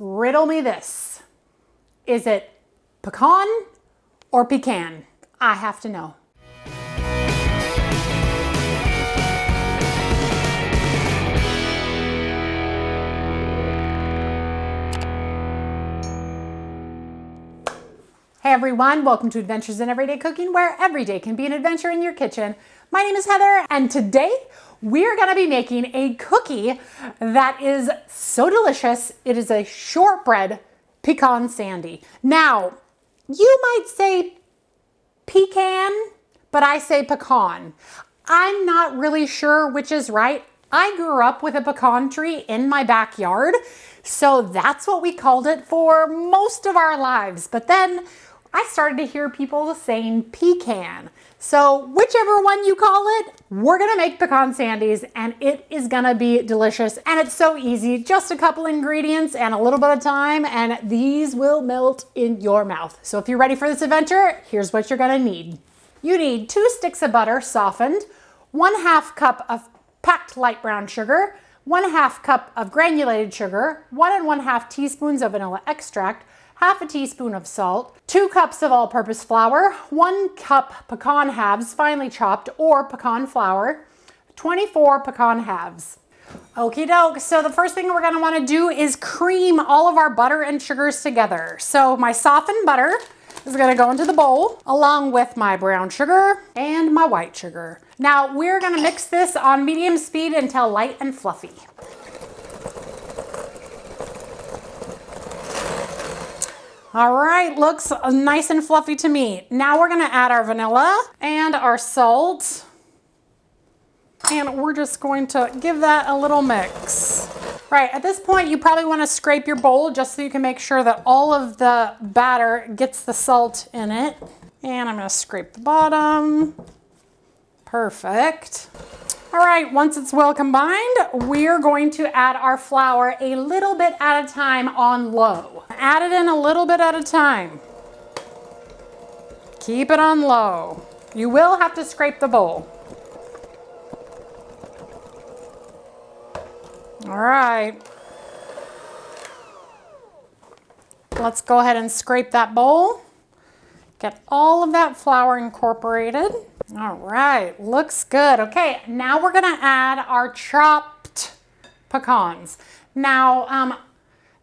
Riddle me this. Is it pecan or pecan? I have to know. Hey everyone, welcome to Adventures in Everyday Cooking, where every day can be an adventure in your kitchen. My name is Heather, and today we're gonna be making a cookie that is so delicious. It is a shortbread pecan sandy. Now, you might say pecan, but I say pecan. I'm not really sure which is right. I grew up with a pecan tree in my backyard, so that's what we called it for most of our lives. But then I started to hear people saying pecan. So whichever one you call it, we're gonna make pecan sandies and it is gonna be delicious. And it's so easy, just a couple ingredients and a little bit of time and these will melt in your mouth. So if you're ready for this adventure, here's what you're gonna need. You need 2 sticks of butter softened, 1/2 cup of packed light brown sugar, 1/2 cup of granulated sugar, 1 1/2 teaspoons of vanilla extract, 1/2 teaspoon of salt, 2 cups of all-purpose flour, 1 cup pecan halves finely chopped or pecan flour, 24 pecan halves. Okie doke, so the first thing we're gonna wanna do is cream all of our butter and sugars together. So my softened butter is gonna go into the bowl along with my brown sugar and my white sugar. Now we're gonna mix this on medium speed until light and fluffy. All right, looks nice and fluffy to me. Now we're gonna add our vanilla and our salt. And we're just going to give that a little mix. Right, at this point, you probably wanna scrape your bowl just so you can make sure that all of the batter gets the salt in it. And I'm gonna scrape the bottom. Perfect. All right, once it's well combined, we're going to add our flour a little bit at a time on low. Add it in a little bit at a time. Keep it on low. You will have to scrape the bowl. All right. Let's go ahead and scrape that bowl. Get all of that flour incorporated. All right, looks good. Okay, now we're gonna add our chopped pecans. Now,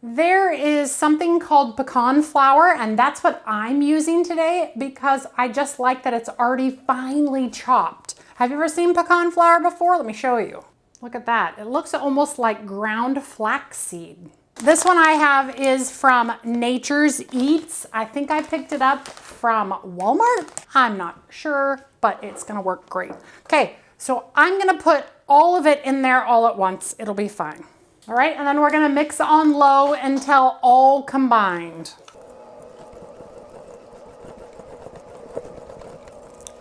there is something called pecan flour, and that's what I'm using today because I just like that it's already finely chopped. Have you ever seen pecan flour before? Let me show you. Look at that. It looks almost like ground flaxseed. This one I have is from Nature's Eats. I think I picked it up from Walmart. I'm not sure, but it's gonna work great. Okay, so I'm gonna put all of it in there all at once. It'll be fine. All right, and then we're gonna mix on low until all combined.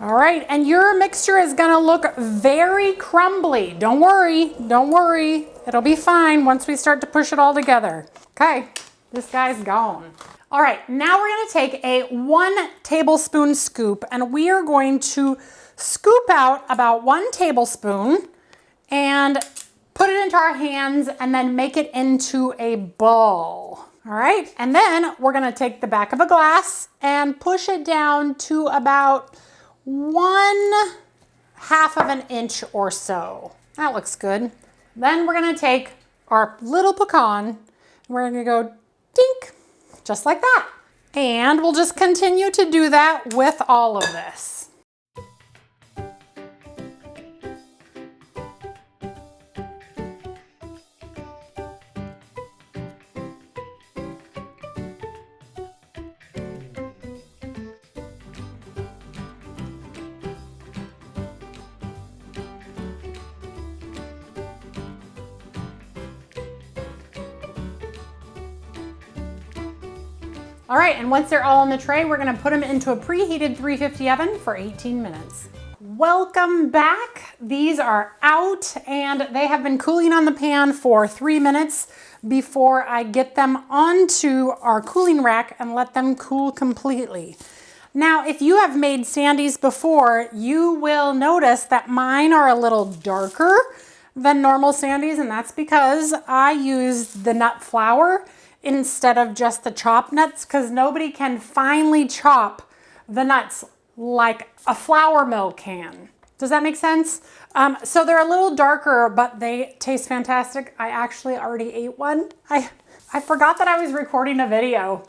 All right, and your mixture is gonna look very crumbly. Don't worry, don't worry. It'll be fine once we start to push it all together. Okay, this guy's gone. All right, now we're gonna take a 1 tablespoon scoop and we are going to scoop out about 1 tablespoon and put it into our hands and then make it into a ball. All right, and then we're gonna take the back of a glass and push it down to about 1/2 of an inch or so. That looks good. Then we're gonna take our little pecan and we're gonna go dink, just like that. And we'll just continue to do that with all of this. All right, and once they're all in the tray, we're gonna put them into a preheated 350 oven for 18 minutes. Welcome back. These are out and they have been cooling on the pan for 3 minutes before I get them onto our cooling rack and let them cool completely. Now, if you have made sandies before, you will notice that mine are a little darker than normal sandies, and that's because I used the nut flour instead of just the chopped nuts, because nobody can finely chop the nuts like a flour mill can. Does that make sense? So they're a little darker, but they taste fantastic. I actually already ate one. I forgot that I was recording a video.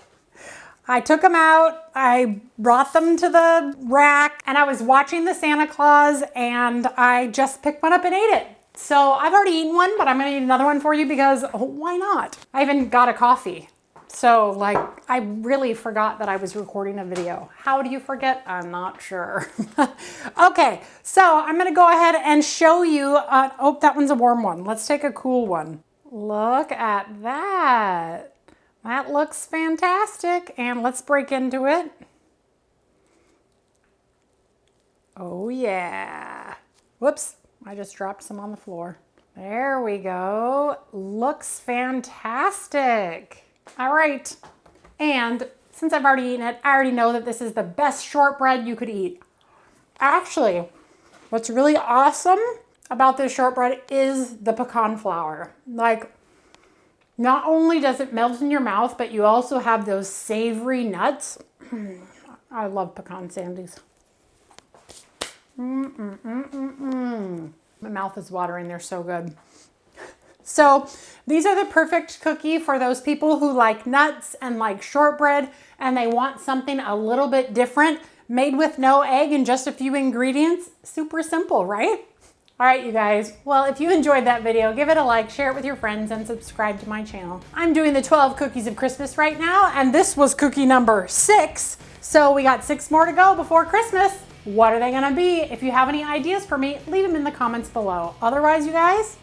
I took them out, I brought them to the rack, and I was watching the Santa Claus, and I just picked one up and ate it. So I've already eaten one, but I'm gonna eat another one for you because why not? I even got a coffee. So like, I really forgot that I was recording a video. How do you forget? I'm not sure. Okay, so I'm gonna go ahead and show you, oh, that one's a warm one. Let's take a cool one. Look at that. That looks fantastic. And let's break into it. Oh yeah. Whoops, I just dropped some on the floor. There we go. Looks fantastic. All right. And since I've already eaten it, I already know that this is the best shortbread you could eat. Actually, what's really awesome about this shortbread is the pecan flour. Like, not only does it melt in your mouth, but you also have those savory nuts. I love pecan sandies. My mouth is watering, they're so good. So these are the perfect cookie for those people who like nuts and like shortbread and they want something a little bit different, made with no egg and just a few ingredients. Super simple, right? All right, you guys. Well, if you enjoyed that video, give it a like, share it with your friends, and subscribe to my channel. I'm doing the 12 cookies of Christmas right now, and this was cookie number 6. So we got 6 more to go before Christmas. What are they gonna be? If you have any ideas for me, leave them in the comments below. Otherwise, you guys,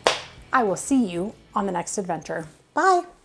I will see you on the next adventure. Bye.